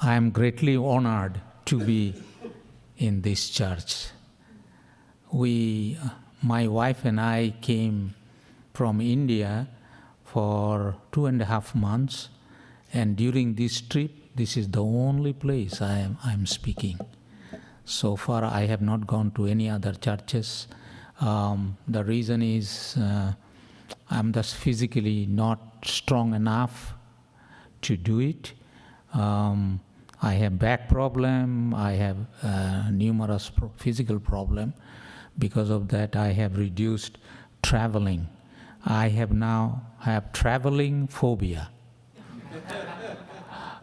I am greatly honored to be in this church. My wife and I came from India for 2.5 months, and during this trip, this is the only place I'm speaking. So far, I have not gone to any other churches. The reason is I'm just physically not strong enough to do it. I have back problem, I have numerous physical problem. Because of that, I have reduced traveling. I have traveling phobia.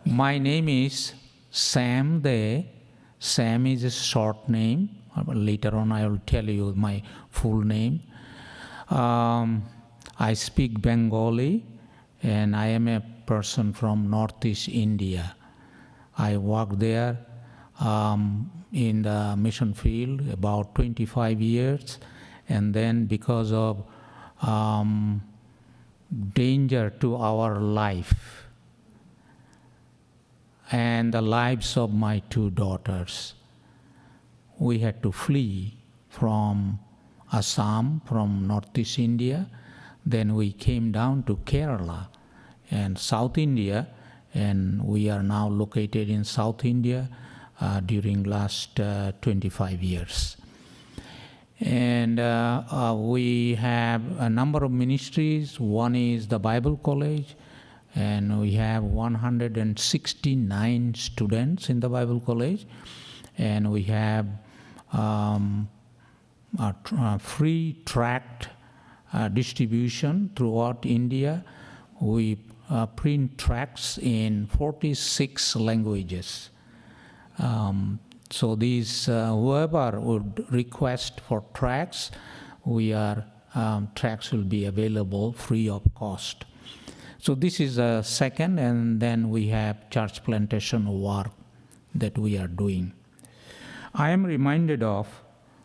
My name is Sam De. Sam is a short name. Later on, I will tell you my full name. I speak Bengali, and I am a person from Northeast India. I worked there in the mission field about 25 years, and then because of danger to our life and the lives of my 2 daughters, we had to flee from Assam, from Northeast India. Then we came down to Kerala and South India, and we are now located in South India during last 25 years. And we have a number of ministries. One is the Bible College, and we have 169 students in the Bible College, and we have a free tract distribution throughout India. We print tracts in 46 languages. So these whoever would request for tracts, tracts will be available free of cost. So this is a second, and then we have church plantation work that we are doing. I am reminded of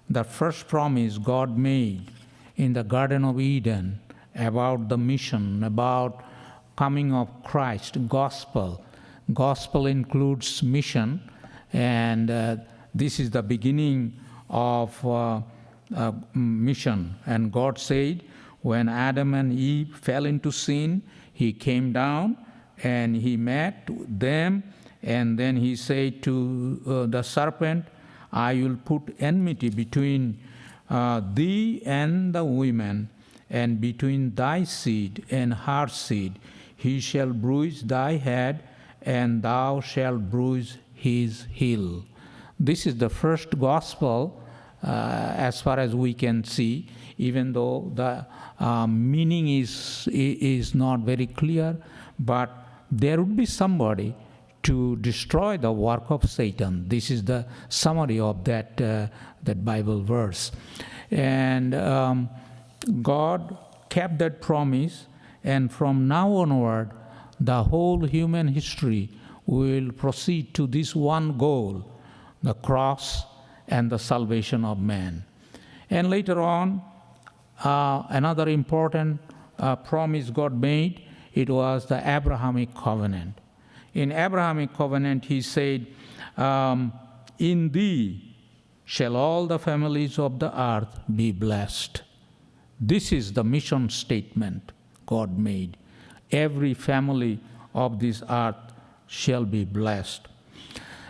the first promise God made in the Garden of Eden about the mission, about coming of Christ, gospel. Gospel includes mission, and this is the beginning of mission. And God said, when Adam and Eve fell into sin, He came down and He met them, and then He said to the serpent, I will put enmity between thee and the woman, and between thy seed and her seed. He shall bruise thy head, and thou shalt bruise his heel. This is the first gospel as far as we can see, even though the meaning is not very clear, but there would be somebody to destroy the work of Satan. This is the summary of that Bible verse. And God kept that promise, and from now onward, the whole human history will proceed to this one goal, the cross and the salvation of man. And later on, another important promise God made, it was the Abrahamic covenant. In Abrahamic covenant, He said, in thee shall all the families of the earth be blessed. This is the mission statement God made. Every family of this earth shall be blessed.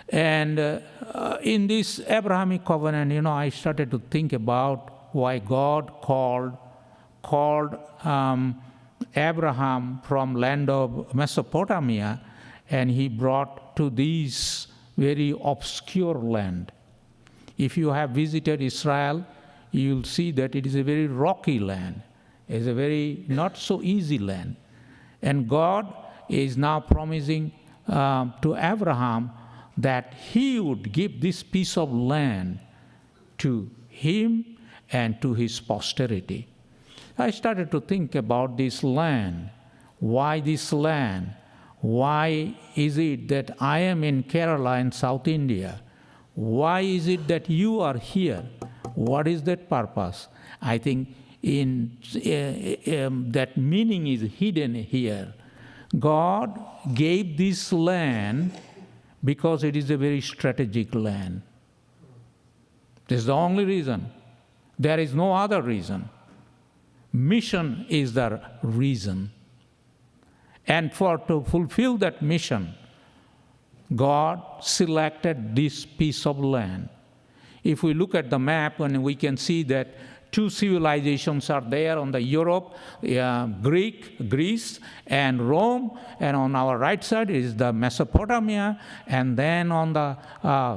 And in this Abrahamic covenant, I started to think about why God called Abraham from land of Mesopotamia, and He brought to this very obscure land. If you have visited Israel, you'll see that it is a very rocky land. It's a very not so easy land. And God is now promising to Abraham that He would give this piece of land to him and to his posterity. I started to think about this land. Why this land? Why is it that I am in Kerala in South India? Why is it that you are here? What is that purpose? I think that meaning is hidden here. God gave this land Because it is a very strategic land. This is the only reason. There is no other reason. Mission is the reason. And to fulfill that mission, God selected this piece of land. If we look at the map, and we can see that two civilizations are there on the Europe, Greece and Rome, and on our right side is the Mesopotamia, and then on the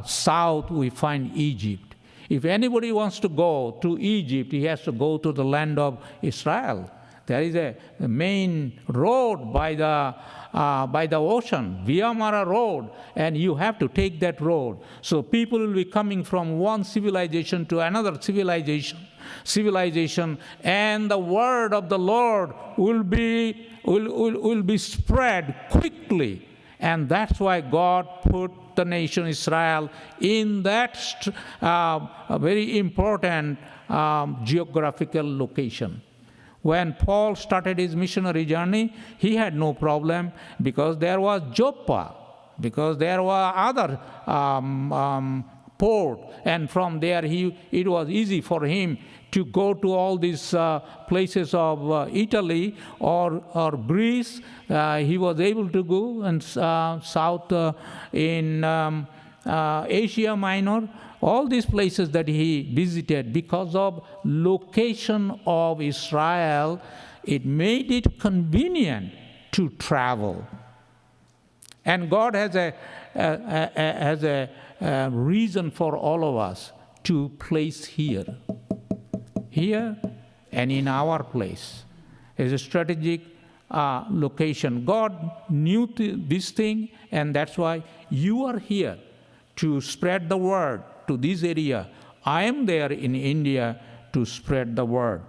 south we find Egypt. If anybody wants to go to Egypt, he has to go to the land of Israel. There is a main road by the ocean, Via Mara Road, and you have to take that road. So people will be coming from one civilization to another civilization, and the word of the Lord will be spread quickly. And that's why God put the nation Israel in that very important geographical location. When Paul started his missionary journey, he had no problem because there was Joppa, because there were other port, and from there it was easy for him to go to all these places of Italy or Greece. He was able to go and south in Asia Minor. All these places that he visited, because of location of Israel, it made it convenient to travel. And God has a reason for all of us to place here and in our place. It's a strategic location. God knew this thing, and that's why you are here to spread the word to this area. I am there in India to spread the word.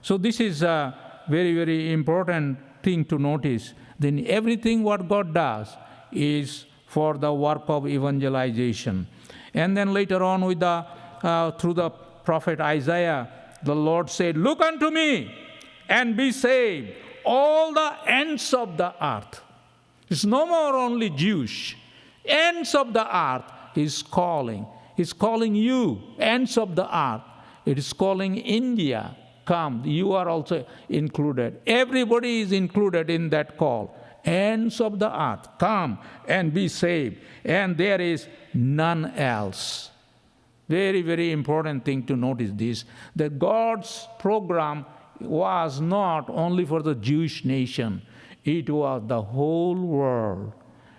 So this is a very, very important thing to notice. Then everything what God does is for the work of evangelization. And then later on through the prophet Isaiah, the Lord said, "Look unto me and be saved, all the ends of the earth." It's no more only Jewish. Ends of the earth is calling. He's calling you, ends of the earth. It is calling India. Come, you are also included. Everybody is included in that call. Ends of the earth, come and be saved. And there is none else. Very, very important thing to notice this, that God's program was not only for the Jewish nation. It was the whole world.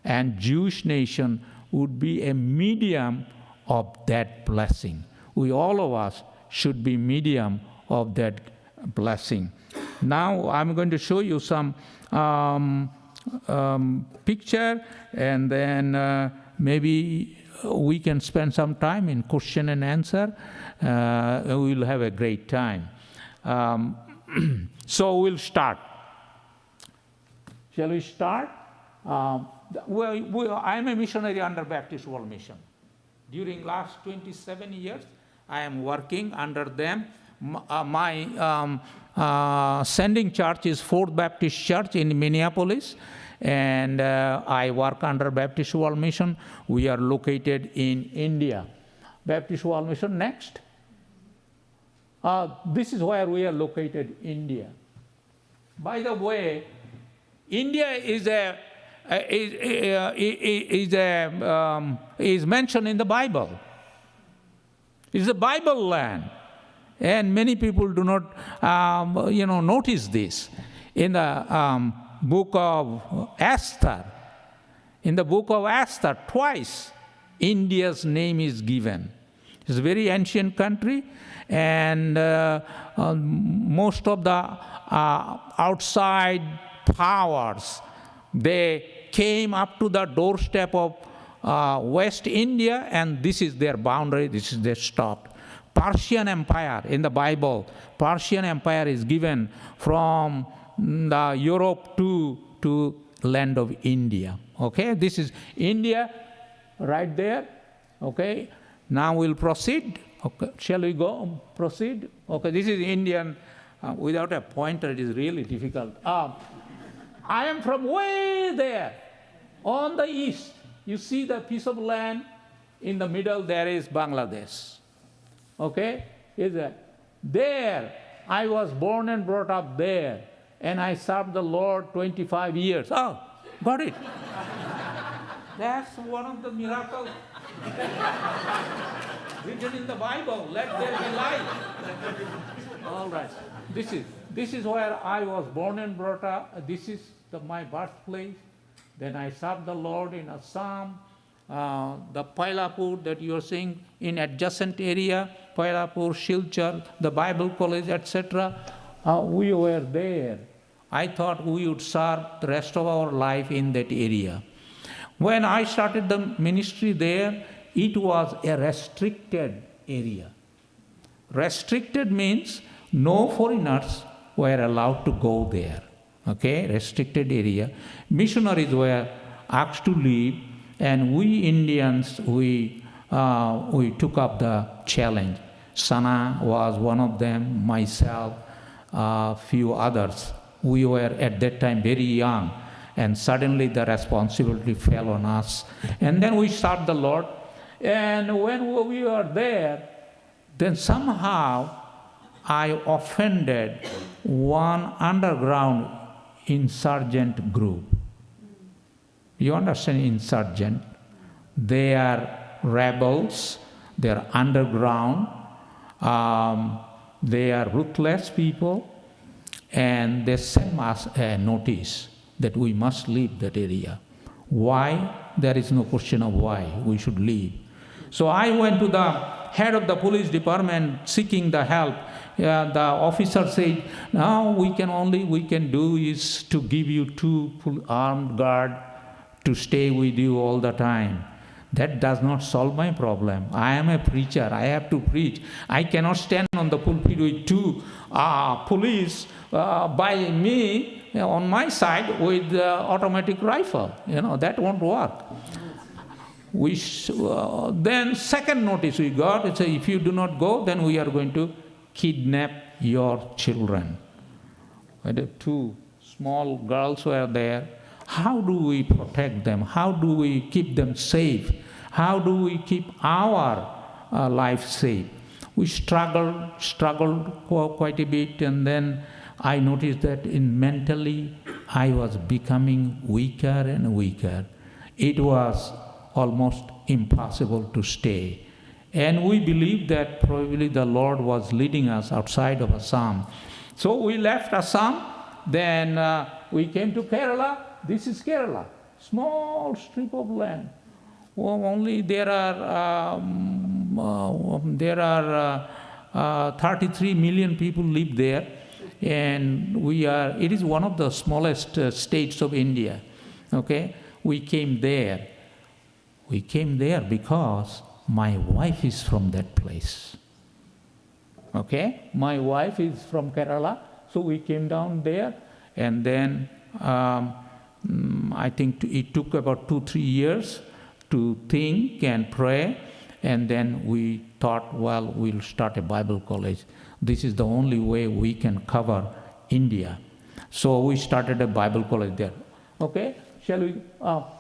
And Jewish nation would be a medium of that blessing. We, all of us, should be medium of that blessing. Now I'm going to show you some picture, and then maybe we can spend some time in question and answer. We'll have a great time. So we'll start. Shall we start? I'm a missionary under Baptist World Mission. During last 27 years, I am working under them. My sending church is Fourth Baptist Church in Minneapolis, and I work under Baptist World Mission. We are located in India. Baptist World Mission, next. This is where we are located, India. By the way, India is mentioned in the Bible. It's a Bible land, and many people do not, notice this. In the book of Esther, twice India's name is given. It's a very ancient country, and most of the outside powers, they came up to the doorstep of West India, and this is their boundary, this is their stop. Persian Empire, in the Bible, Persian Empire is given from the Europe to land of India. Okay, this is India right there. Okay, now we'll proceed. Okay, shall we go proceed? Okay, this is Indian. Without a pointer, it is really difficult. I am from way there on the east. You see the piece of land in the middle, there is Bangladesh. Okay? There, I was born and brought up there, and I served the Lord 25 years. Oh, got it. That's one of the miracles written in the Bible. Let there be light. All right. This is where I was born and brought up. This is my birthplace. Then I served the Lord in Assam. The Pailapur that you are seeing in adjacent area, Pailapur, Silchar, the Bible College, etc. We were there. I thought we would serve the rest of our life in that area. When I started the ministry there, it was a restricted area. Restricted means no foreigners were allowed to go there. Okay, restricted area. Missionaries were asked to leave, and we Indians, we took up the challenge. Sana was one of them, myself, a few others. We were at that time very young, and suddenly the responsibility fell on us. And then we served the Lord, and when we were there, then somehow I offended one underground insurgent group. You understand insurgent? They are rebels, they are underground, they are ruthless people, and they sent us a notice that we must leave that area. Why? There is no question of why we should leave. So I went to the head of the police department seeking the help. The officer said, now we can do is to give you 2 armed guards to stay with you all the time. That does not solve my problem. I am a preacher. I have to preach. I cannot stand on the pulpit with 2 police by me on my side with automatic rifle. That won't work. Then second notice we got, it said, if you do not go, then we are going to kidnap your children. The 2 small girls were there. How do we protect them? How do we keep them safe? How do we keep our life safe? We struggled for quite a bit, and then I noticed that mentally I was becoming weaker and weaker. It was almost impossible to stay. And we believed that probably the Lord was leading us outside of Assam. So we left Assam, then we came to Kerala. This is Kerala, small strip of land. Only there are 33 million people live there, and it is one of the smallest states of India. Okay, we came there. We came there because my wife is from that place. Okay, my wife is from Kerala, so we came down there, and then I think it took about 2-3 years to think and pray, and then we thought, well, we'll start a Bible college. This is the only way we can cover India. So we started a Bible college there. Okay, shall we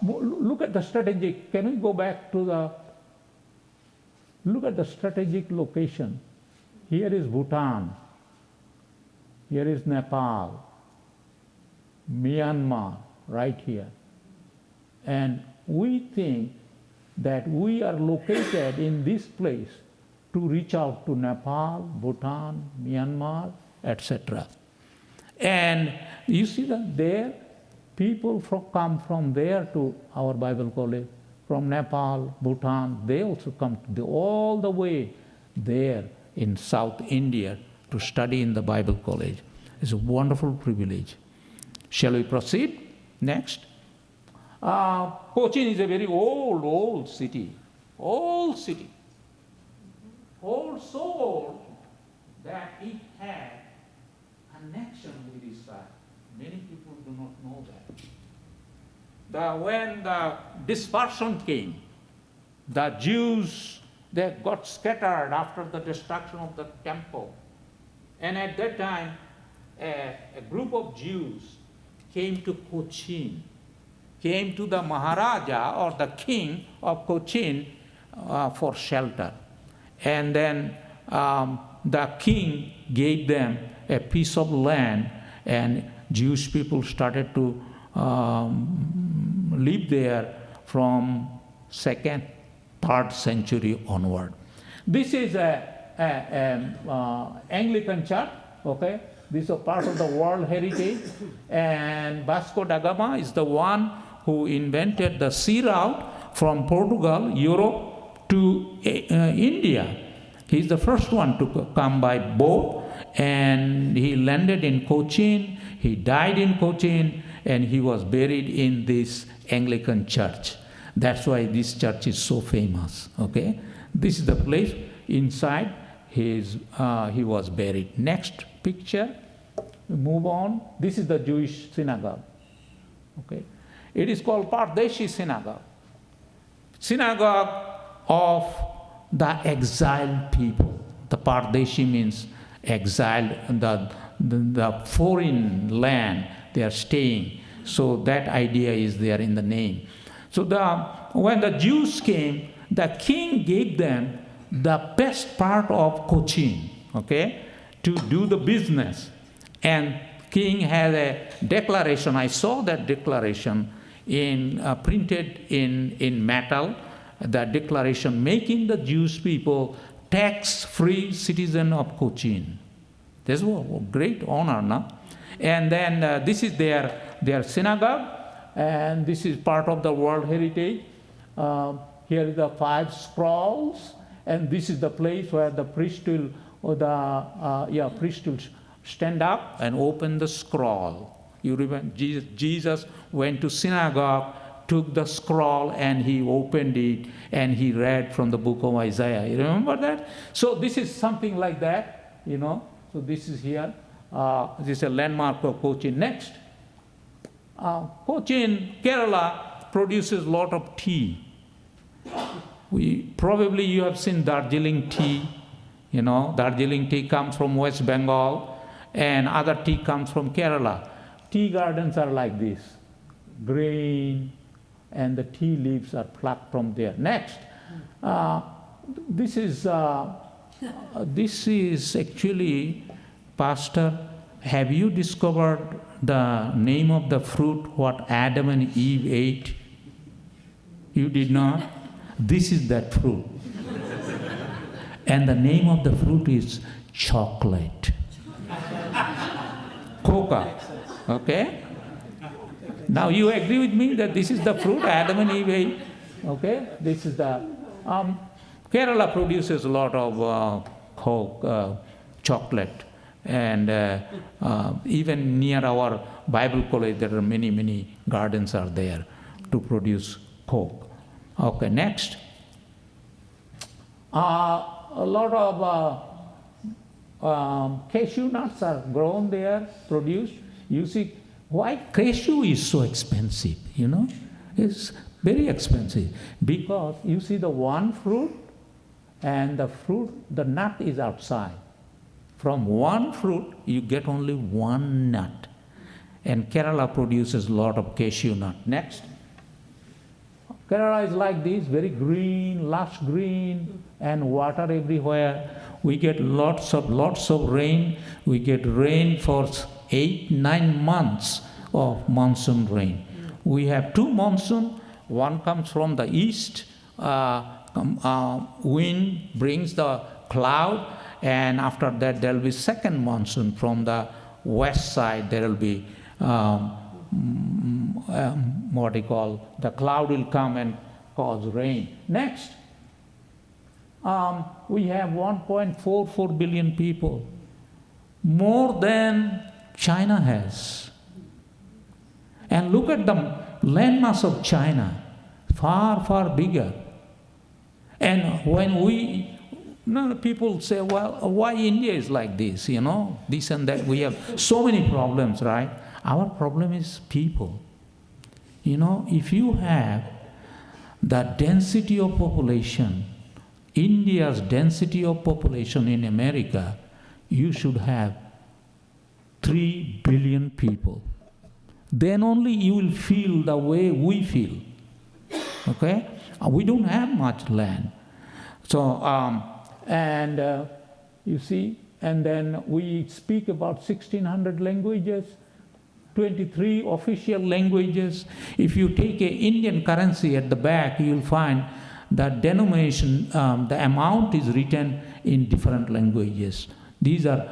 look at the strategic? Can we go back to look at the strategic location? Here is Bhutan. Here is Nepal. Myanmar, right here. And we think that we are located in this place to reach out to Nepal, Bhutan, Myanmar, etc. And you see that there, people come from there to our Bible college, from Nepal, Bhutan, they also come all the way there in South India to study in the Bible college. It's a wonderful privilege. Shall we proceed? Next. Cochin is a very old city. Old city. Old, so old that it had connection with Israel. Many people do not know that. When the dispersion came, the Jews, they got scattered after the destruction of the temple. And at that time, a group of Jews came to Cochin. came to the Maharaja or the king of Cochin for shelter. And then the king gave them a piece of land, and Jewish people started to live there from 2nd, 3rd century onward. This is an Anglican church, okay? This is a part of the World Heritage, and Vasco da Gama is the one who invented the sea route from Portugal, Europe to India. He's the first one to come by boat, and he landed in Cochin, he died in Cochin, and he was buried in this Anglican church. That's why this church is so famous, okay? This is the place inside he was buried. Next picture, we move on. This is the Jewish synagogue, okay? It is called Pardeshi Synagogue. Synagogue of the exiled people. The Pardeshi means exiled, the foreign land they are staying. So that idea is there in the name. So when the Jews came, the king gave them the best part of Cochin, okay, to do the business. And king had a declaration. I saw that declaration printed in metal. The declaration making the Jewish people tax-free citizen of Cochin. This was a great honor, no? And then this is their synagogue, and this is part of the World Heritage. Here is the 5 scrolls, and this is the place where the priest will stand up and open the scroll. You remember Jesus went to synagogue, took the scroll, and he opened it, and he read from the book of Isaiah. You remember that? So this is something like that, you know. So this is here. This is a landmark of Cochin. Next. Cochin, Kerala, produces a lot of tea. Probably you have seen Darjeeling tea. You know, Darjeeling tea comes from West Bengal, and other tea comes from Kerala. Tea gardens are like this, green, and the tea leaves are plucked from there. Next, this is actually, Pastor, have you discovered the name of the fruit what Adam and Eve ate? You did not? This is that fruit. And the name of the fruit is chocolate. Coca. Okay? Now you agree with me that this is the fruit Adam and Eve ate? Okay? This is the... Kerala produces a lot of chocolate. And even near our Bible college, there are many, many gardens are there to produce Coke. Okay, next. A lot of cashew nuts are grown there, produced. You see, why cashew is so expensive, you know? It's very expensive because you see the one fruit and the nut is outside. From one fruit, you get only one nut. And Kerala produces a lot of cashew nut. Next. Kerala is like this, very green, lush green, and water everywhere. We get lots of rain. We get rain for 8-9 months of monsoon rain. We have 2 monsoons. One comes from the east. Wind brings the cloud, and after that there will be second monsoon from the west side. There will be the cloud will come and cause rain. Next, we have 1.44 billion people, more than China has. And look at the landmass of China, far, far bigger. And when people say, well, why India is like this, you know, this and that. We have so many problems, right? Our problem is people. You know, if you have the density of population, India's density of population in America, you should have 3 billion people. then only you will feel the way we feel. Okay? We don't have much land. So, you see, and then we speak about 1,600 languages, 23 official languages. If you take an Indian currency at the back, you'll find that denomination, the amount is written in different languages. These are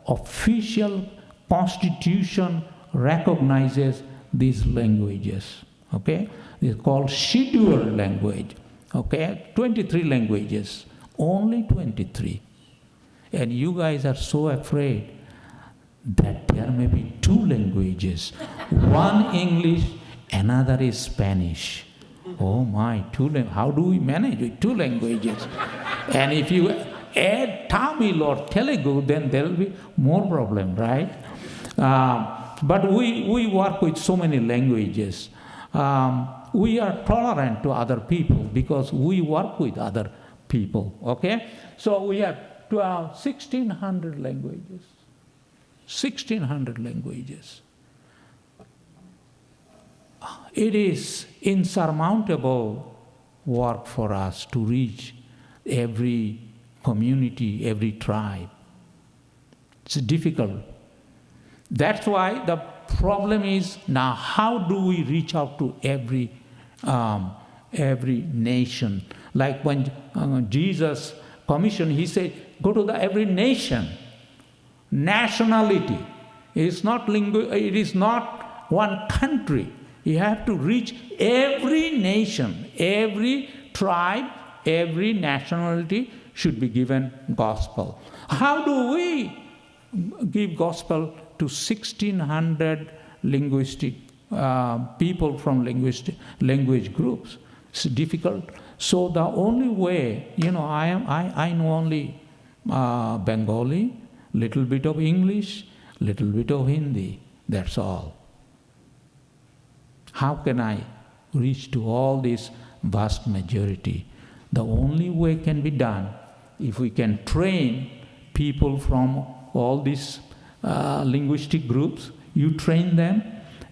official constitution recognizes these languages. Okay? It's called scheduled language. Okay? 23 languages. Only 23. And you guys are so afraid that there may be 2 languages. One English, another is Spanish. Oh my, 2 languages. How do we manage with 2 languages? And if you add Tamil or Telugu, then there will be more problem, right? But we work with so many languages. We are tolerant to other people because we work with other people, okay? So we have 1,600 languages. 1,600 languages. It is insurmountable work for us to reach every community, every tribe. It's difficult. That's why the problem is now how do we reach out to every nation? Like when Jesus commissioned, he said, go to every nation. Nationality. It is not one country. You have to reach every nation, every tribe, every nationality should be given gospel. How do we give gospel to 1,600 linguistic people from language groups? It's difficult. So the only way, I know only Bengali, little bit of English, little bit of Hindi. That's all. How can I reach to all this vast majority? The only way can be done if we can train people from all these linguistic groups. You train them,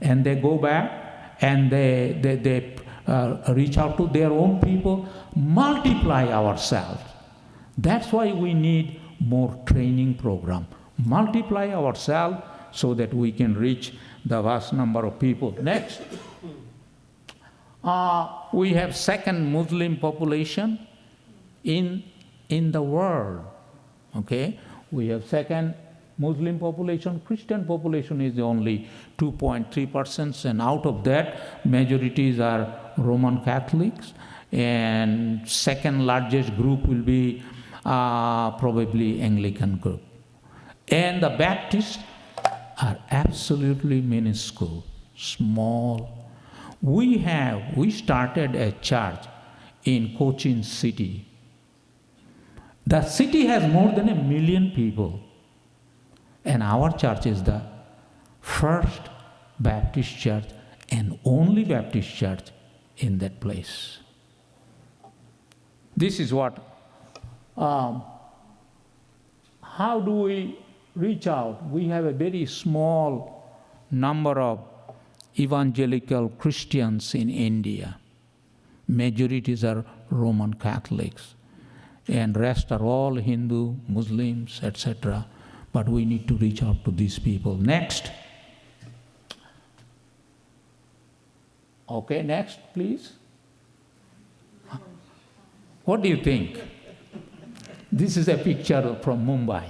and they go back and they reach out to their own people, multiply ourselves. That's why we need more training program. Multiply ourselves so that we can reach the vast number of people. Next. We have second Muslim population in the world. Okay? We have second Muslim population. Christian population is only 2.3%, and out of that, majorities are Roman Catholics, and second largest group will be probably Anglican group. And the Baptists are absolutely minuscule, small. We started a church in Cochin city. The city has more than 1 million people. And our church is the first Baptist church and only Baptist church in that place. This is what, how do we reach out? We have a very small number of evangelical Christians in India. Majorities are Roman Catholics, and rest are all Hindu, Muslims, etc. But we need to reach out to these people. Next. Okay, next, please. What do you think? This is a picture from Mumbai.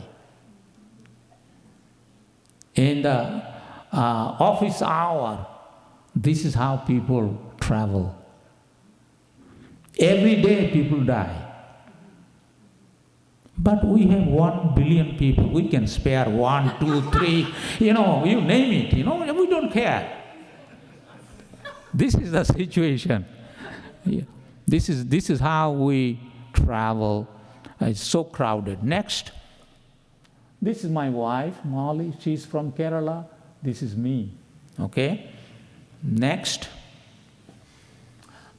In the office hour, this is how people travel. Every day people die. But we have 1 billion people. We can spare 1, 2, 3, you name it, we don't care. This is the situation. Yeah. This is how we travel. It's so crowded. Next. This is my wife, Molly. She's from Kerala. This is me. Okay? Next.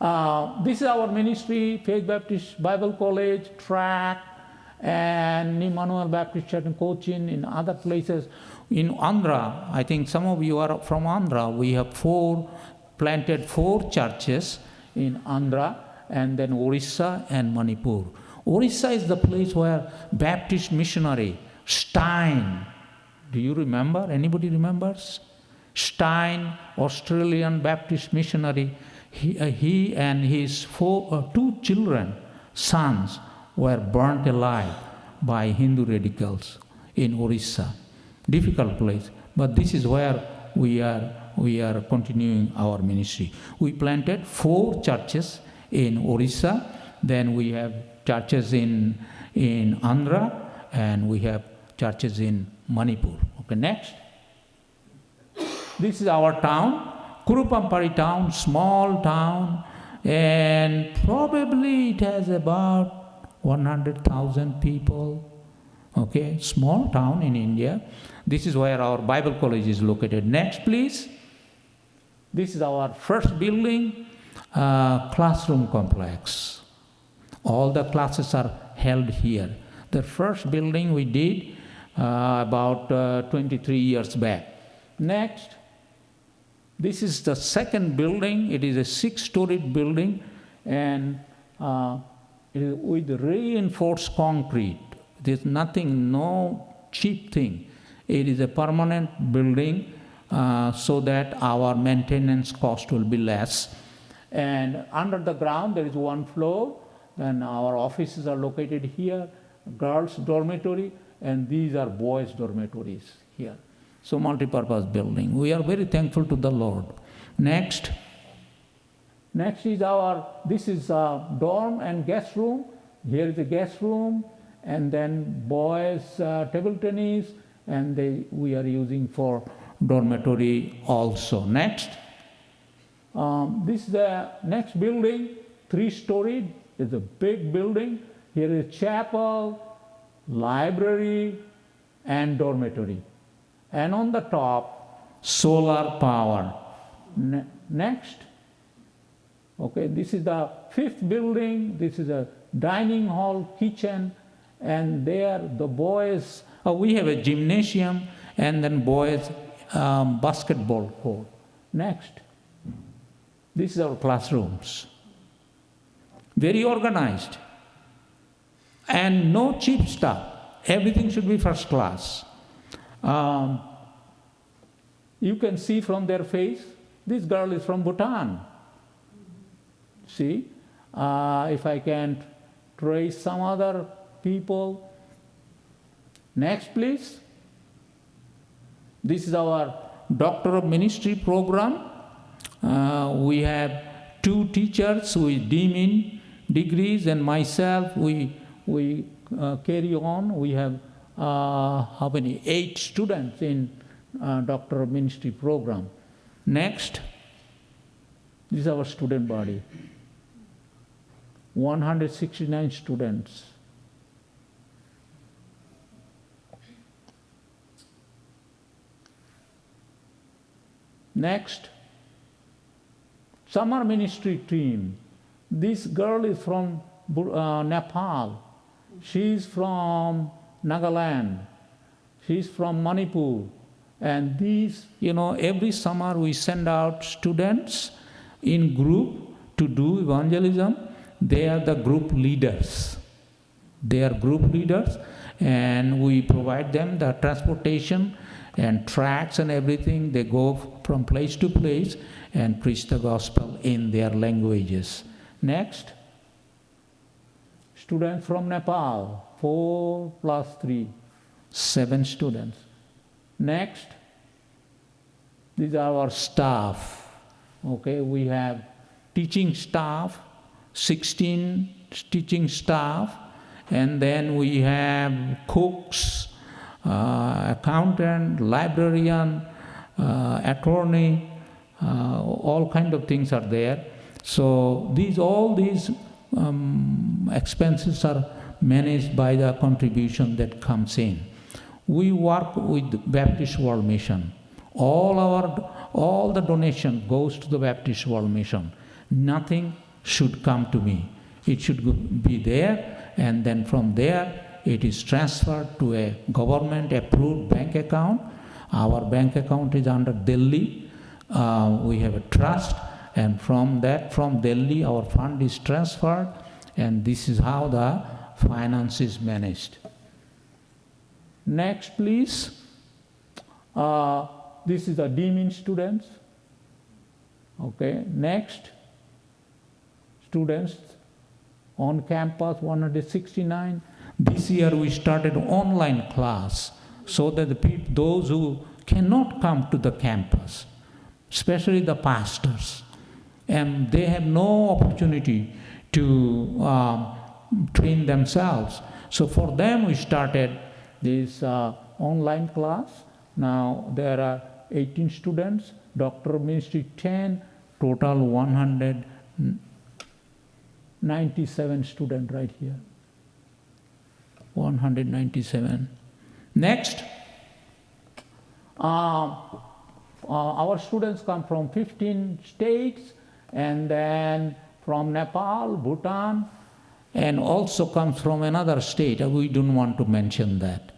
This is our ministry, Faith Baptist Bible College, track, and Emmanuel Baptist Church in Cochin, in other places. In Andhra, I think some of you are from Andhra, we have planted 4 churches in Andhra, and then Orissa and Manipur. Orissa is the place where Baptist missionary Stein, do you remember? Anybody remembers? Stein, Australian Baptist missionary, he and his 2 children, sons, were burnt alive by Hindu radicals in Orissa. Difficult place, but this is where we are continuing our ministry. We planted 4 churches in Orissa, then we have churches in Andhra, and we have churches in Manipur. Okay, next. This is our town, Kurupampari town, small town, and probably it has about 100,000 people. Okay, small town in India. This is where our Bible college is located. Next, please. This is our first building, classroom complex. All the classes are held here. The first building we did about 23 years back. Next, this is the second building. It is a 6-storied building, and it is with reinforced concrete. There's nothing, no cheap thing. It is a permanent building so that our maintenance cost will be less. And under the ground there is 1 floor, and our offices are located here, girls' dormitory, and these are boys' dormitories here. So multi-purpose building. We are very thankful to the Lord. Next. Next is this is a dorm and guest room. Here is a guest room, and then boys' table tennis, and we are using for dormitory also. Next. This is the next building, 3-storied. It's a big building. Here is a chapel, library, and dormitory. And on the top, solar power. Next. Okay, this is the 5th building. This is a dining hall, kitchen, and there the boys, we have a gymnasium, and then boys basketball court. Next. This is our classrooms. Very organized. And no cheap stuff. Everything should be first class. You can see from their face, this girl is from Bhutan. See, if I can trace some other people. Next, please. This is our Doctor of Ministry program. We have 2 teachers with DMin degrees, and myself, we carry on. We have how many? 8 students in Doctor of Ministry program. Next, this is our student body. 169 students. Next, summer ministry team. This girl is from Nepal. She's from Nagaland. She's from Manipur. And these, every summer we send out students in group to do evangelism. They are the group leaders. They are group leaders, and we provide them the transportation and tracts and everything. They go from place to place and preach the gospel in their languages. Next. Students from Nepal, 4 plus 3, 7 students. Next. These are our staff. Okay, we have teaching staff, 16 teaching staff, and then we have cooks, accountant, librarian, attorney, all kind of things are there. So all these expenses are managed by the contribution that comes in. We work with Baptist World Mission. All the donation goes to the Baptist World Mission. Nothing should come to me. It should be there, and then from there it is transferred to a government approved bank account. Our bank account is under Delhi. We have a trust, and from Delhi, our fund is transferred, and this is how the finance is managed. Next, please. This is the deeming students. Okay, next. Students on campus, 169. This year we started online class so that those who cannot come to the campus, especially the pastors, and they have no opportunity to train themselves. So for them we started this online class. Now there are 18 students, doctoral ministry 10, total 197 students right here. 197. Next, our students come from 15 states, and then from Nepal, Bhutan, and also comes from another state. We don't want to mention that.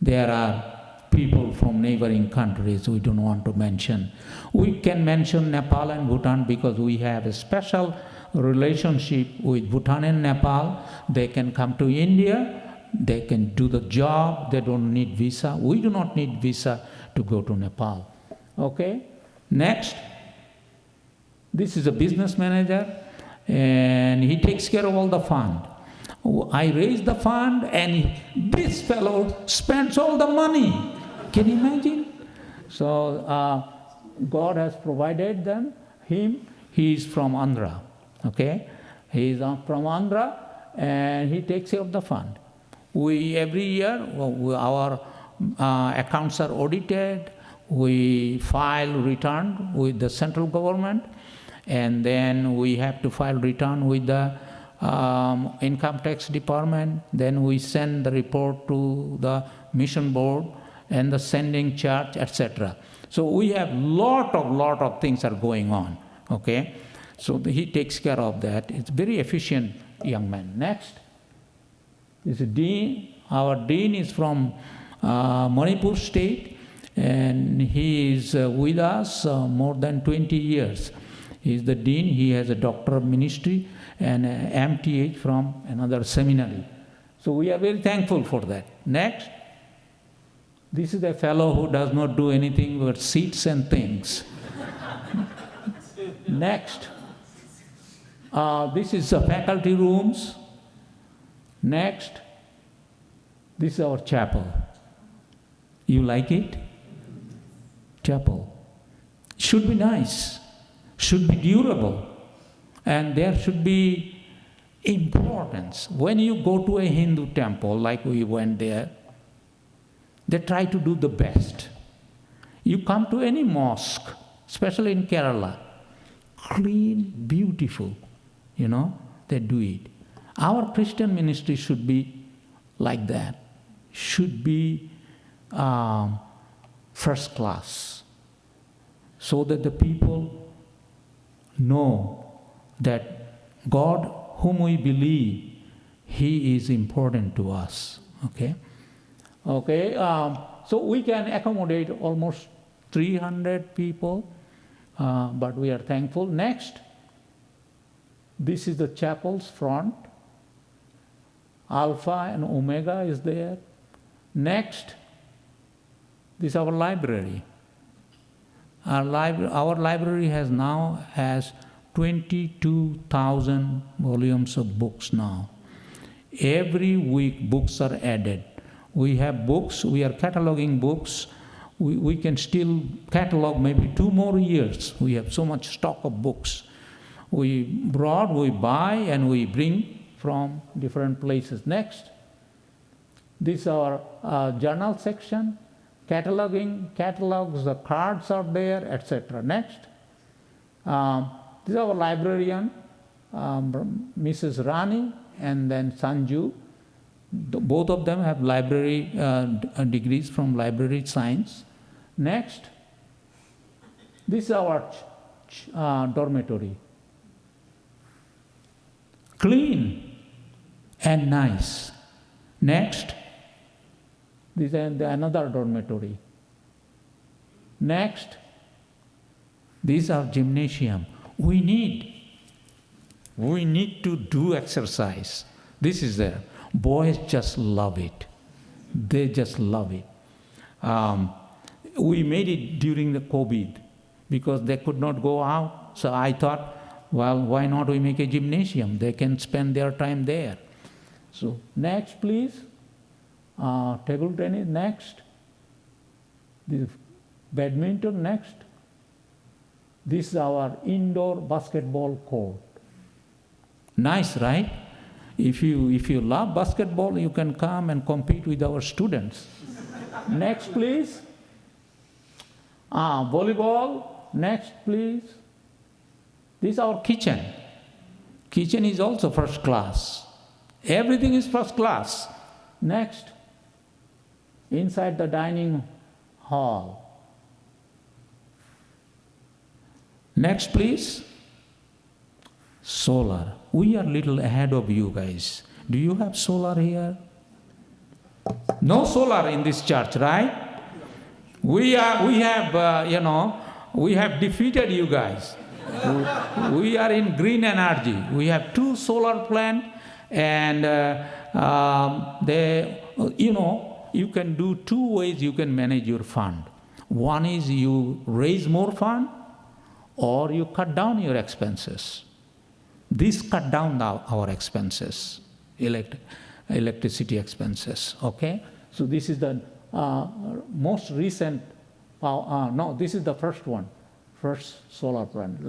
There are people from neighboring countries we don't want to mention. We can mention Nepal and Bhutan because we have a special relationship with Bhutan and Nepal. They can come to India, they can do the job, they don't need visa. We do not need visa to go to Nepal. Okay, next. This is a business manager, and he takes care of all the fund. I raise the fund, and this fellow spends all the money. Can you imagine? So God has provided him. He is from Andhra. Okay, he is from Andhra, and he takes care of the fund. Every year our accounts are audited. We file return with the central government, and then we have to file return with the income tax department. Then we send the report to the mission board and the sending charge, etc. So we have lot of things are going on. Okay, so he takes care of that. It's very efficient young man. Next is dean. Our dean is from Manipur state, and he is with us more than 20 years. He is the dean. He has a doctor of ministry and MTH from another seminary. So we are very thankful for that. Next, this is a fellow who does not do anything but sits and thinks. Next, this is the faculty rooms. Next, this is our chapel. You like it? Chapel. Should be nice, should be durable, and there should be importance. When you go to a Hindu temple, like we went there, they try to do the best. You come to any mosque, especially in Kerala, clean, beautiful, they do it. Our Christian ministry should be like that, should be first class, so that the people know that God, whom we believe, He is important to us. Okay? Okay, so we can accommodate almost 300 people, but we are thankful. Next, this is the chapel's front. Alpha and Omega is there. Next, this is our library. Our library has 22,000 volumes of books now. Every week books are added. We have books, we are cataloging books. We can still catalog maybe 2 more years. We have so much stock of books. We buy, and we bring from different places. Next, this is our journal section. Catalogs, the cards are there, etc. Next, this is our librarian, Mrs. Rani, and then Sanju. Both of them have library degrees from library science. Next, this is our dormitory. Clean and nice. Next, this is another dormitory. Next, these are gymnasium. We need to do exercise. This is there. Boys just love it. They just love it. We made it during the COVID because they could not go out. So I thought, well, why not we make a gymnasium? They can spend their time there. So next, please. Table tennis, next. This badminton, next. This is our indoor basketball court. Nice, right? If you love basketball, you can come and compete with our students. Next, please. Volleyball. Next, please. This is our kitchen. Kitchen is also first class. Everything is first class. Next. Inside the dining hall. Next, please. Solar. We are little ahead of you guys. Do you have solar here? No solar in this church, right? We have defeated you guys. We are in green energy. We have 2 solar plants, and you can do 2 ways you can manage your fund. One is you raise more fund, or you cut down your expenses. This cut down our expenses, electricity expenses, okay? So this is the most recent, this is the first one, first solar plant.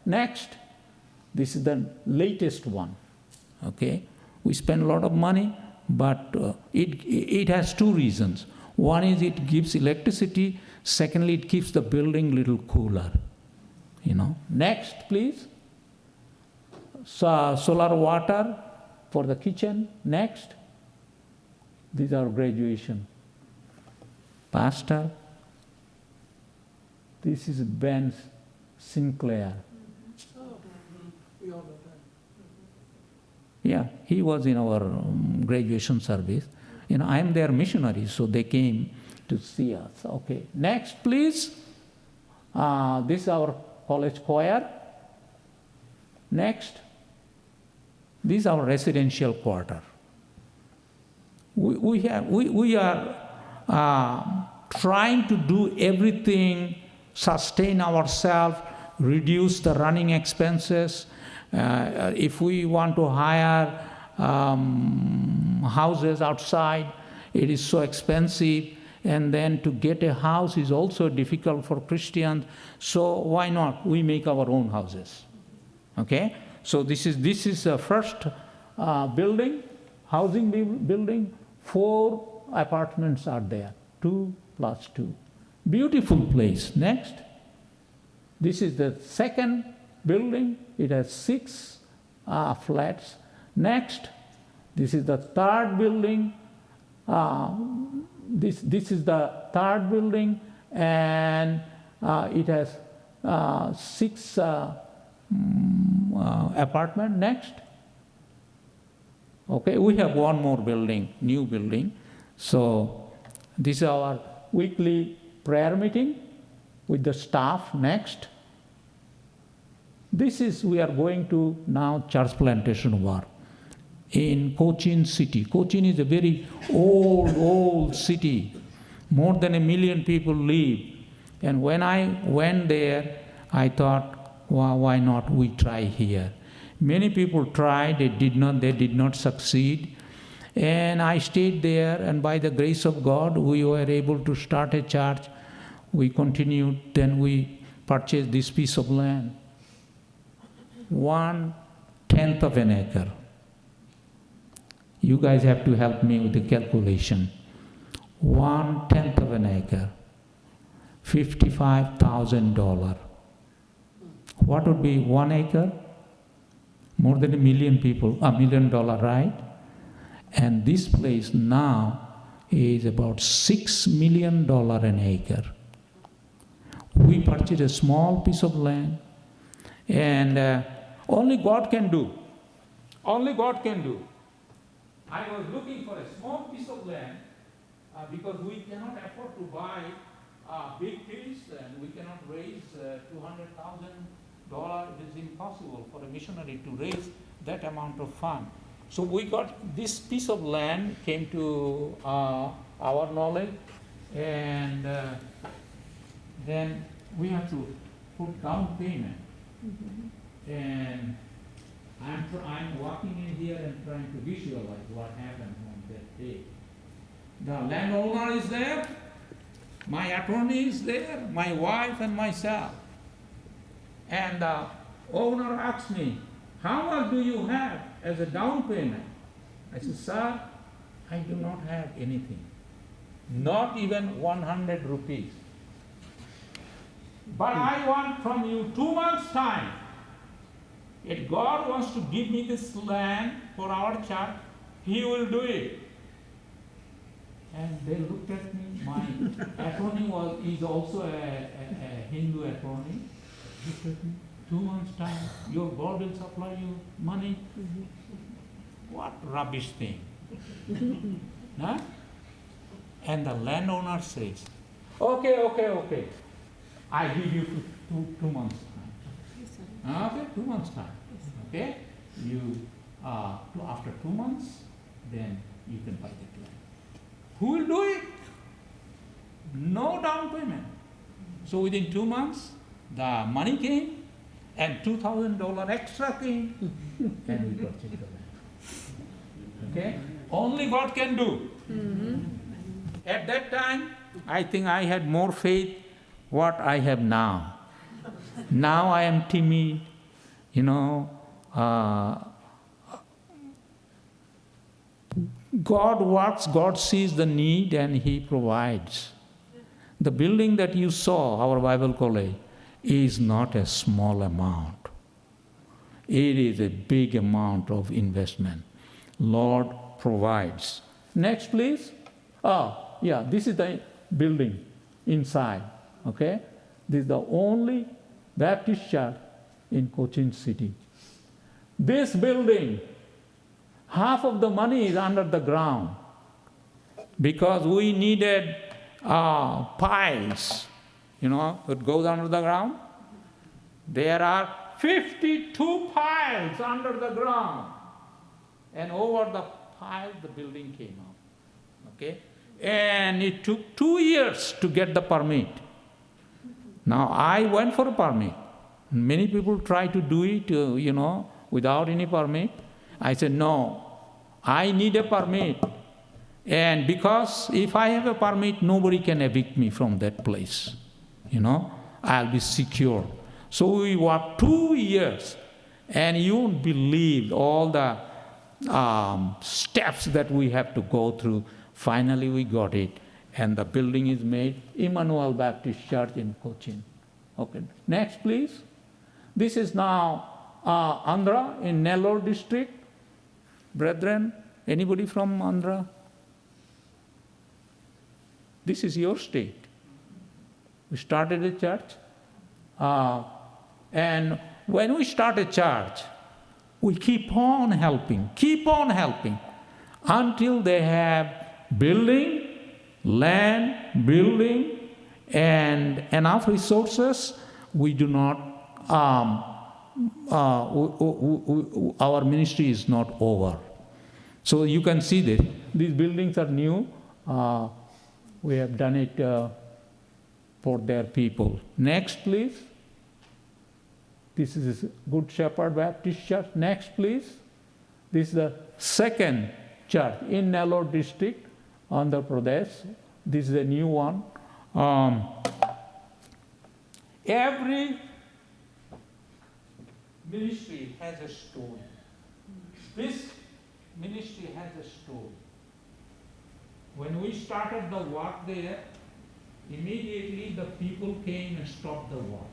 Next, this is the latest one, okay? We spend a lot of money, but it has 2 reasons. One is it gives electricity, secondly it keeps the building little cooler, Next, please. Solar water for the kitchen. Next. These are graduation. Pastor. This is Ben Sinclair. Yeah, he was in our graduation service. I am their missionary, so they came to see us. Okay, next, please. This is our college choir. Next. This is our residential quarter. We are trying to do everything, sustain ourselves, reduce the running expenses. If we want to hire houses outside, it is so expensive, and then to get a house is also difficult for Christians. So why not we make our own houses? Okay. So this is the first building, housing building. 4 apartments are there, 2 plus 2. Beautiful place. Next. This is the second building. It has 6 flats. Next. This is the third building. This is the third building, and it has 6 apartment. Next. Okay, we have 1 more building, new building. So this is our weekly prayer meeting with the staff. Next. This is, we are going to now church plantation work in Cochin city. Cochin is a very old city. More than 1 million people live. And when I went there, I thought, well, why not we try here? Many people tried, they did not succeed. And I stayed there, and by the grace of God, we were able to start a church. We continued, then we purchased this piece of land. 1/10 of an acre. You guys have to help me with the calculation. 1/10 of an acre. $55,000. What would be 1 acre? More than 1 million people, $1 million, right? And this place now is about $6 million an acre. We purchased a small piece of land, and only God can do. Only God can do. I was looking for a small piece of land because we cannot afford to buy a big piece and we cannot raise $200,000. It is impossible for a missionary to raise that amount of fund. So we got this piece of land came to our knowledge, and then we have to put down payment. And I'm walking in here and trying to visualize what happened on that day. The landowner is there, my attorney is there, my wife and myself. And the owner asked me, how much do you have as a down payment? I said, sir, I do not have anything. Not even 100 rupees. But I want from you 2 months' time. If God wants to give me this land for our church, He will do it. And they looked at me. My attorney is also a Hindu attorney. He said, 2 months' time, your God will supply you money. What rubbish thing. Huh? And the landowner says, okay. I give you two months' time. Okay, 2 months' time. Okay? You after 2 months, then you can buy that land. Who will do it? No down payment. So within 2 months, the money came and $2,000 extra came, and we purchased the land. Okay? Only God can do. At that time, I think I had more faith what I have now. Now I am timid, God works, God sees the need and He provides. The building that you saw, our Bible college, is not a small amount. It is a big amount of investment. Lord provides. Next, please. This is the building inside. Okay? This is the only Baptist church in Cochin City. This building, half of the money is under the ground because we needed piles, it goes under the ground. There are 52 piles under the ground, and over the pile the building came up. Okay? And it took 2 years to get the permit. Now I went for a permit. Many people try to do it, without any permit. I said, no, I need a permit. And because if I have a permit, nobody can evict me from that place. I'll be secure. So we worked 2 years, and you won't believe all the steps that we have to go through. Finally, we got it, and the building is made, Emmanuel Baptist Church in Cochin. Okay, next, please. This is now Andhra in Nellore district. Brethren, anybody from Andhra? This is your state. We started a church, and when we start a church, we keep on helping until they have building, land, building, and enough resources. We do not, our ministry is not over. So you can see this. These buildings are new. We have done it for their people. Next, please. This is Good Shepherd Baptist Church. Next, please. This is the second church in Nellore district, Andhra Pradesh. This is a new one. Every ministry has a story. This ministry has a story. When we started the work there, immediately the people came and stopped the work.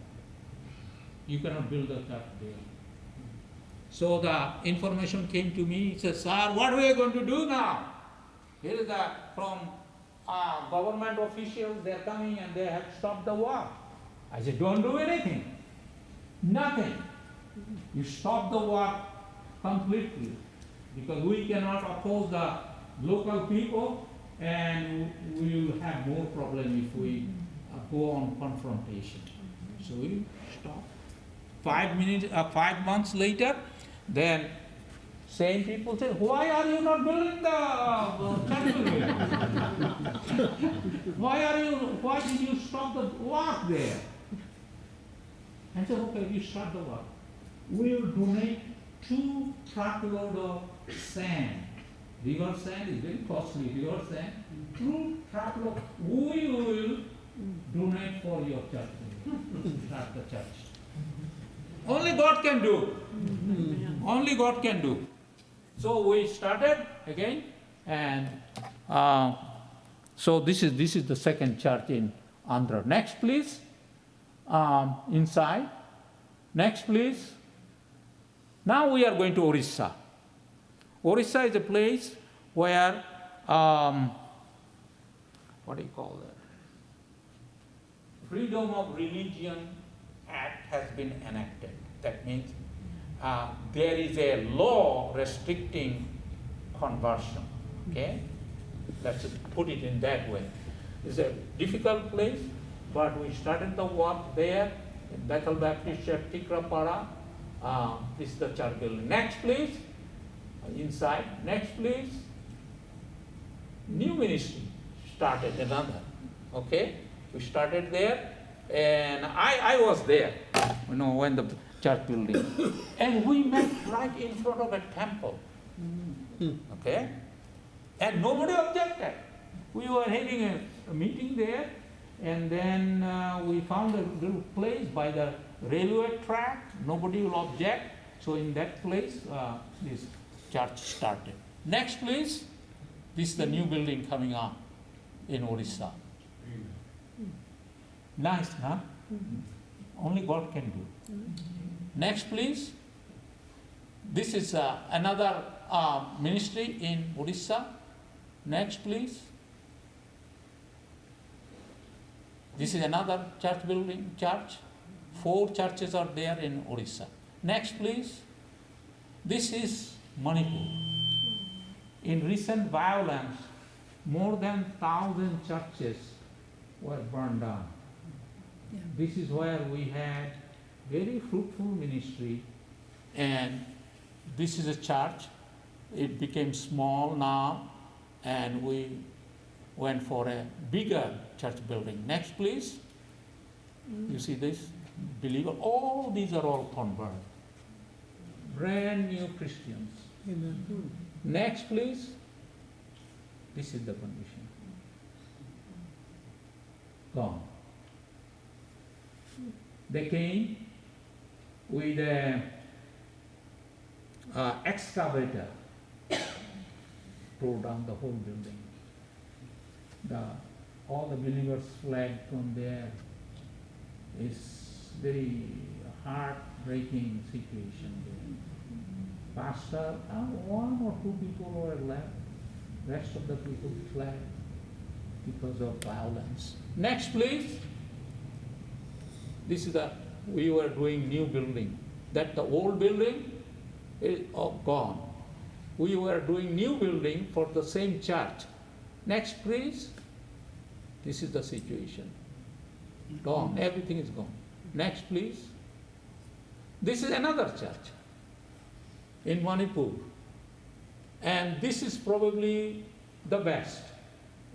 You cannot build a church there. So the information came to me. He said, sir, what are we going to do now? Here is from government officials, they are coming and they have stopped the work. I said, don't do anything. Nothing. You stop the work completely, because we cannot oppose the local people, and we will have more problem if we go on confrontation. So we stop. 5 months later, then same people say, why are you not building the church building? Why did you stop the work there? I said, okay, we start the work. We will donate 2 truckload of sand. River sand is very costly, river sand. 2 truckload, we will donate for your church. Start the church. Only God can do. Only God can do. So we started again, and so this is the second church in Andhra. Next, please. Inside. Next, please. Now we are going to Orissa. Orissa is a place where what do you call that? Freedom of Religion Act has been enacted. That means there is a law restricting conversion. Okay, let's put it in that way. It's a difficult place, but we started the work there in Bethel Baptist Church, Tikrapara. This is the church building. Next, please. Inside. Next, please. New ministry started another. Okay, we started there, and I was there. When the church building, and we met right in front of a temple. Okay, and nobody objected. We were having a meeting there, and then we found a little place by the railway track. Nobody will object. So in that place, this church started. Next, please. This is the new building coming up in Orissa. Nice, huh? Only God can do. Next, please. This is another ministry in Orissa. Next, please. This is another church building, church. 4 churches are there in Orissa. Next, please. This is Manipur. In recent violence, more than 1,000 churches were burned down. Yeah. This is where we had very fruitful ministry, and this is a church. It became small now, and we went for a bigger church building. Next, please. You see this? Believer, all these are all converted. Brand new Christians. Amen. Next, please. This is the condition. Gone. They came with an excavator, tore down the whole building. All the believers fled from there. It's very heartbreaking situation there. Pastor, 1 or 2 people were left. Rest of the people fled because of violence. Next, please. This is we were doing new building. That the old building is gone. We were doing new building for the same church. Next, please. This is the situation. Gone. Everything is gone. Next, please. This is another church in Manipur. And this is probably the best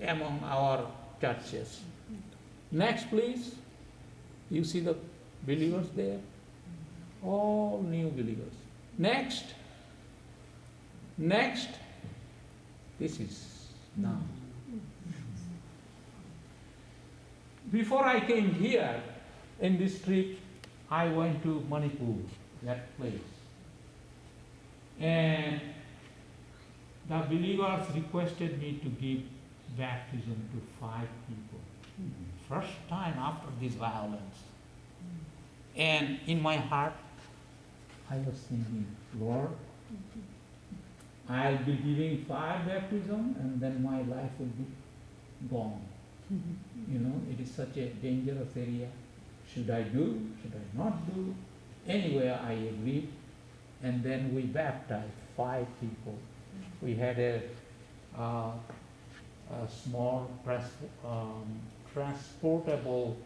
among our churches. Next, please. You see the believers there? All new believers. Next. Next. This is now. Before I came here in this trip, I went to Manipur, that place. And the believers requested me to give baptism to 5 people. First time after this violence. And in my heart, I was thinking, Lord, I'll be giving 5 baptism and then my life will be gone. It is such a dangerous area. Should I do? Should I not do? Anyway, I agreed. And then we baptized 5 people. We had a small transportable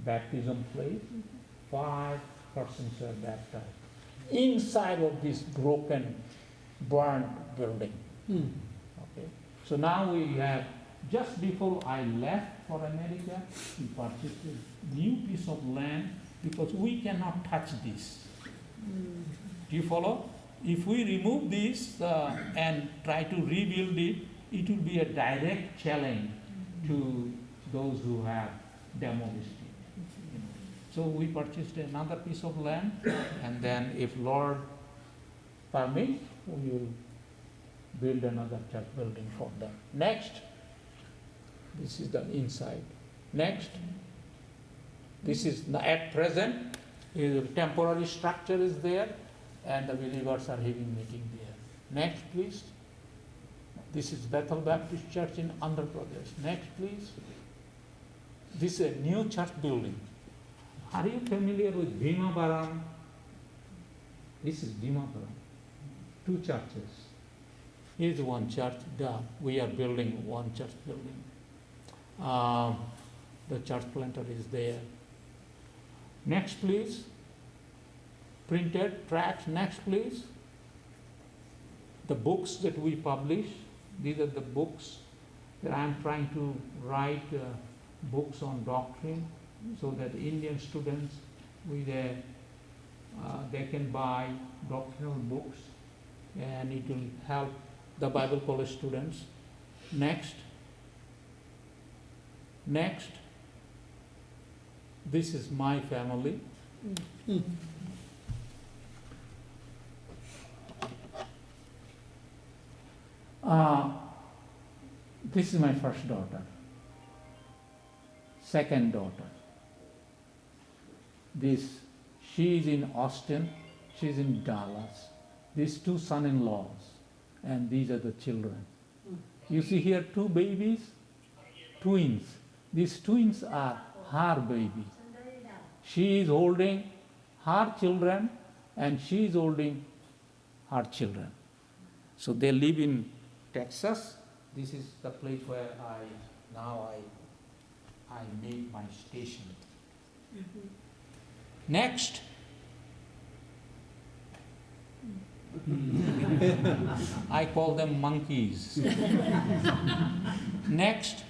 baptism place. 5 persons were baptized inside of this broken, burned building. Okay. So now we have, just before I left for America, we purchased a new piece of land because we cannot touch this. Do you follow? If we remove this and try to rebuild it, it will be a direct challenge to those who have demolished it. So we purchased another piece of land, and then if Lord permits, we will build another church building for them. Next, this is the inside. Next, this is at present, a temporary structure is there, and the believers are having meeting there. Next, please. This is Bethel Baptist Church in Andhra Pradesh. Next, please. This is a new church building. Are you familiar with Bhimavaram? This is Bhimavaram. 2 churches. Here's one church. We are building one church building. The church planter is there. Next, please. Printed tracts. Next, please. The books that we publish. These are the books that I am trying to write books on doctrine, so that Indian students they can buy doctrinal books, and it will help the Bible college students. Next, this is my family. This is my first daughter, second daughter. She is in Austin, she is in Dallas. These 2 son-in-laws, and these are the children. You see here 2 babies, twins. These twins are her baby. She is holding her children, and she is holding her children. So they live in Texas. This is the place where I made my station. Next. I call them monkeys. Next.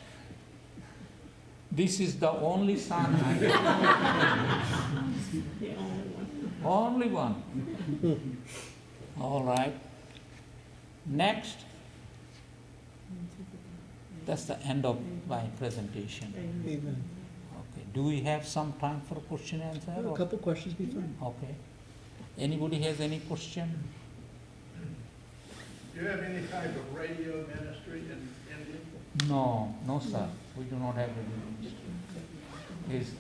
This is the only son I have. Only one. All right. Next. That's the end of my presentation. Amen. Okay. Do we have some time for question and answer? A couple questions be fine. Okay. Anybody has any question? Do you have any type of radio ministry in India? No, sir. We do not have radio ministry. It's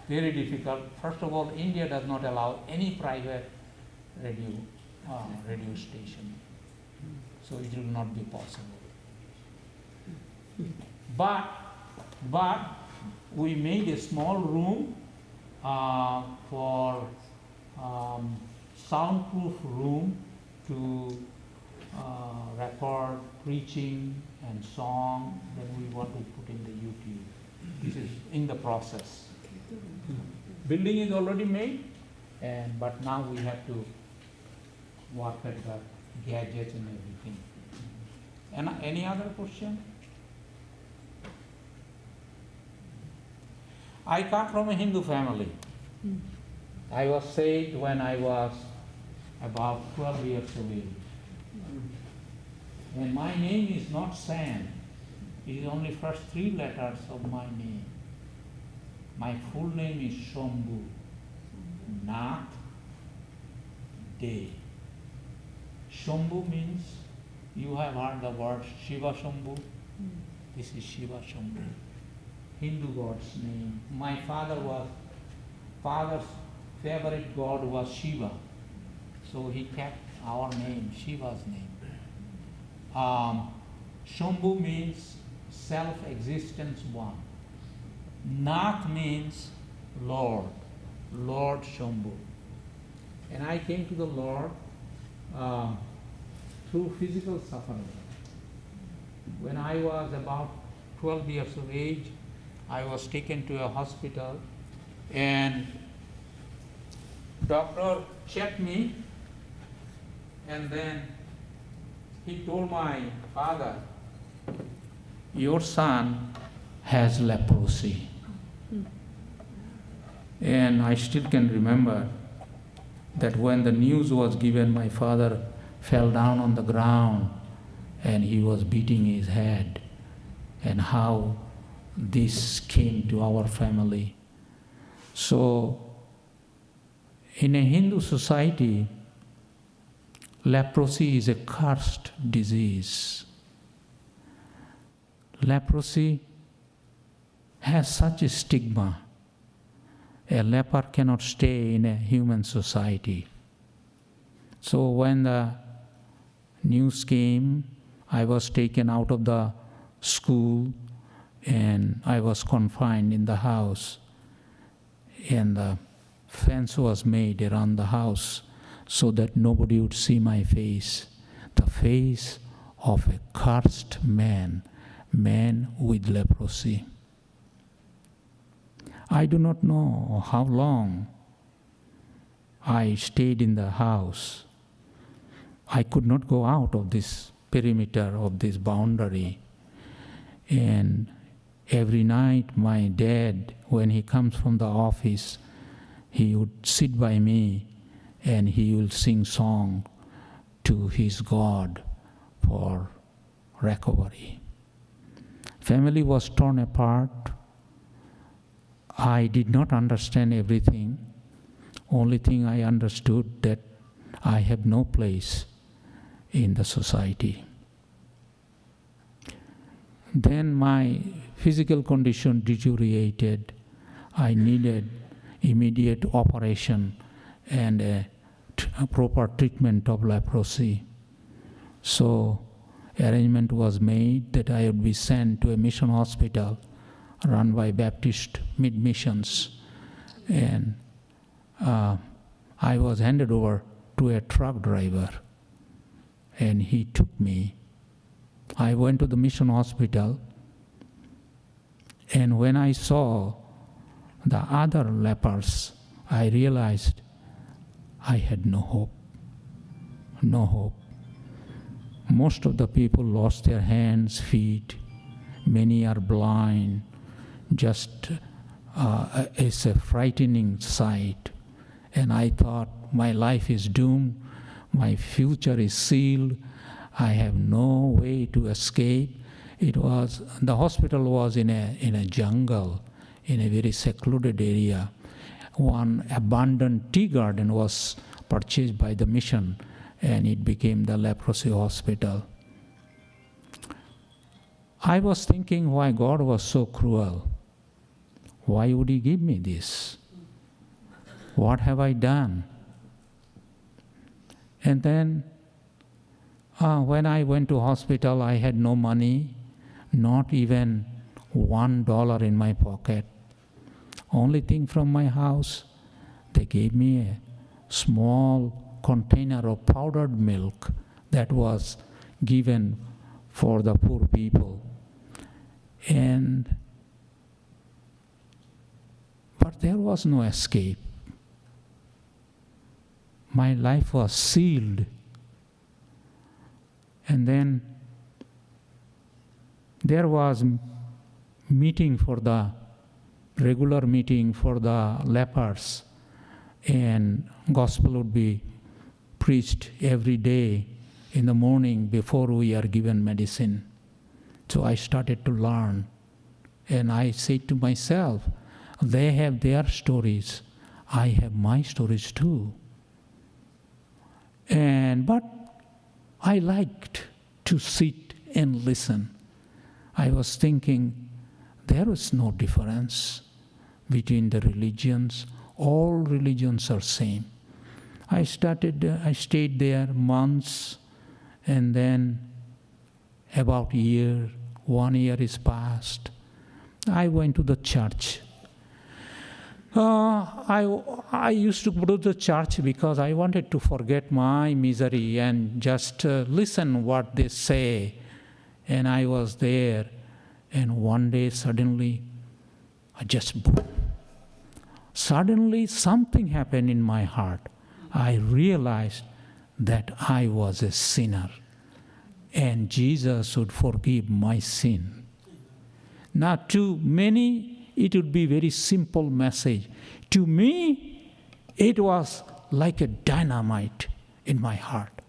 very difficult. First of all, India does not allow any private radio station, so it will not be possible. But we made a small room for soundproof room to record preaching and song that we want to put in the YouTube. This is in the process. Building is already made, but now we have to work at the gadgets and everything. Any other question? I come from a Hindu family. I was saved when I was about 12 years of age. And my name is not Sam. It is only first 3 letters of my name. My full name is Shambhu Nath De. Shambhu means, you have heard the word Shiva Shambhu. This is Shiva Shambhu, Hindu god's name. My father's favorite god was Shiva, so he kept our name, Shiva's name. Shambhu means self-existence one. Nath means Lord, Lord Shambhu. And I came to the Lord through physical suffering. When I was about 12 years of age, I was taken to a hospital, and doctor checked me, and then he told my father, your son has leprosy. And I still can remember that when the news was given, my father fell down on the ground and he was beating his head, and how this came to our family. So, in a Hindu society, leprosy is a cursed disease. Leprosy has such a stigma. A leper cannot stay in a human society. So when the news came, I was taken out of the school and I was confined in the house. And the fence was made around the house so that nobody would see my face. The face of a cursed man with leprosy. I do not know how long I stayed in the house. I could not go out of this perimeter of this boundary. And every night my dad, when he comes from the office, he would sit by me and he will sing song to his God for recovery. Family was torn apart. I did not understand everything. Only thing I understood that I have no place in the society. Then my physical condition deteriorated. I needed immediate operation and a proper treatment of leprosy. So arrangement was made that I would be sent to a mission hospital run by Baptist Mid-Missions, and I was handed over to a truck driver, and he took me. I went to the mission hospital, and when I saw the other lepers, I realized I had no hope. No hope. Most of the people lost their hands, feet. Many are blind. Just it's a frightening sight. And I thought, my life is doomed. My future is sealed. I have no way to escape. The hospital was in a jungle, in a very secluded area. One abandoned tea garden was purchased by the mission, and it became the leprosy hospital. I was thinking why God was so cruel. Why would He give me this? What have I done? And then when I went to hospital, I had no money, not even $1 in my pocket. Only thing from my house, they gave me a small container of powdered milk that was given for the poor people. But there was no escape. My life was sealed. And then there was regular meeting for the lepers, and gospel would be preached every day in the morning before we are given medicine. So I started to learn, and I said to myself, they have their stories, I have my stories too. But I liked to sit and listen. I was thinking, there is no difference between the religions. All religions are same. I stayed there months, and then about 1 year is passed. I went to the church. I used to go to the church because I wanted to forget my misery and just listen what they say. And I was there, and one day suddenly just boom. Suddenly something happened in my heart. I realized that I was a sinner and Jesus would forgive my sin. Now to many it would be very simple message. To me it was like a dynamite in my heart.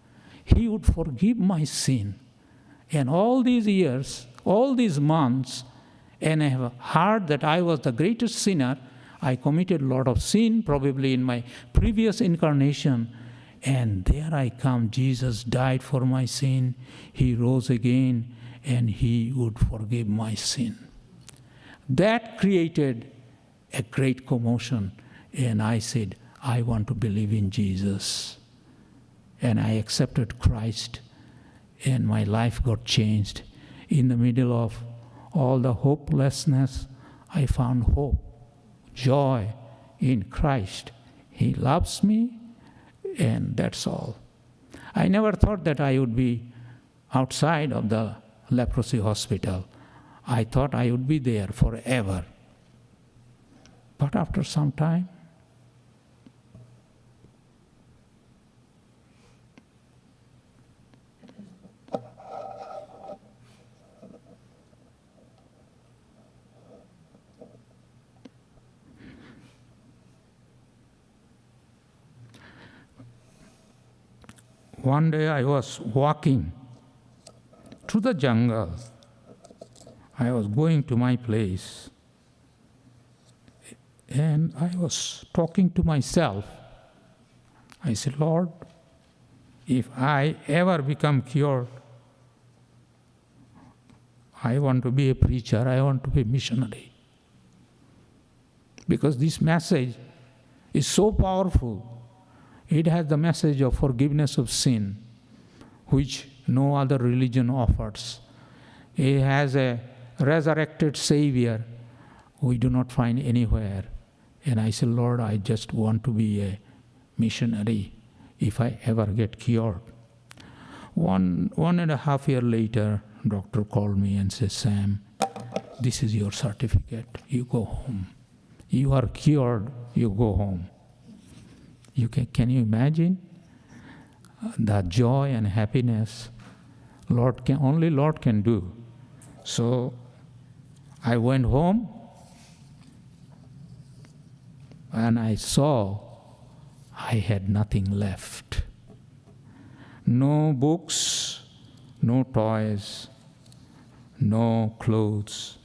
He would forgive my sin. And all these years, all these months, and I have heard that I was the greatest sinner. I committed a lot of sin, probably in my previous incarnation. And there I come. Jesus died for my sin. He rose again, and He would forgive my sin. That created a great commotion. And I said, I want to believe in Jesus. And I accepted Christ, and my life got changed. In the middle of all the hopelessness, I found hope, joy in Christ. He loves me, and that's all. I never thought that I would be outside of the leprosy hospital. I thought I would be there forever. But after some time, one day I was walking through the jungle. I was going to my place, and I was talking to myself. I said, Lord, if I ever become cured, I want to be a preacher, I want to be a missionary. Because this message is so powerful. It has the message of forgiveness of sin, which no other religion offers. It has a resurrected Savior we do not find anywhere. And I said, Lord, I just want to be a missionary if I ever get cured. 1.5 years later, doctor called me and said, Sam, this is your certificate. You go home. You are cured. You go home. Can you imagine the joy and happiness only Lord can do? So I went home and I saw I had nothing left. No books, no toys, no clothes.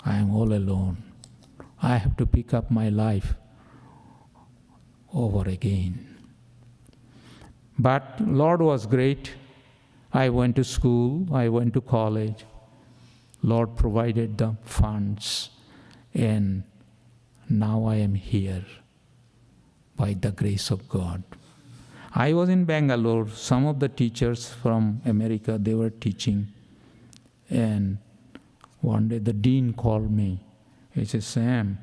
I am all alone. I have to pick up my life over again. But Lord was great. I went to school, I went to college. Lord provided the funds, and now I am here by the grace of God. I was in Bangalore. Some of the teachers from America, they were teaching. And one day the dean called me. He said, Sam,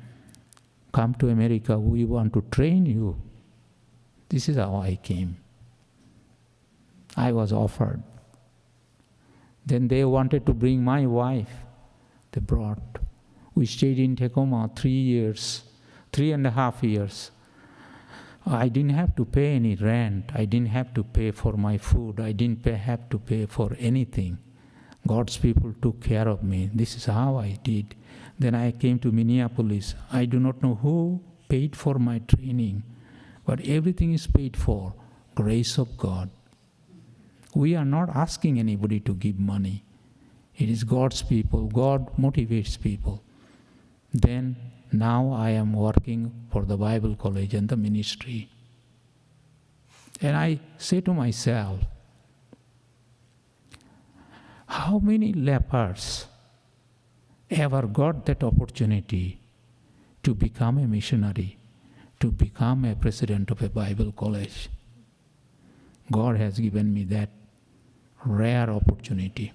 come to America. We want to train you. This is how I came. I was offered. Then they wanted to bring my wife. They brought. We stayed in Tacoma 3.5 years. I didn't have to pay any rent. I didn't have to pay for my food. I didn't have to pay for anything. God's people took care of me. This is how I did. Then I came to Minneapolis. I do not know who paid for my training, but everything is paid for. Grace of God. We are not asking anybody to give money. It is God's people. God motivates people. Then now I am working for the Bible College and the ministry. And I say to myself, how many lepers ever got that opportunity to become a missionary, to become a president of a Bible college? God has given me that rare opportunity.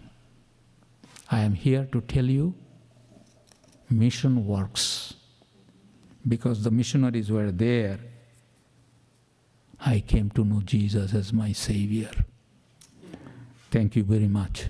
I am here to tell you, mission works. Because the missionaries were there, I came to know Jesus as my Savior. Thank you very much.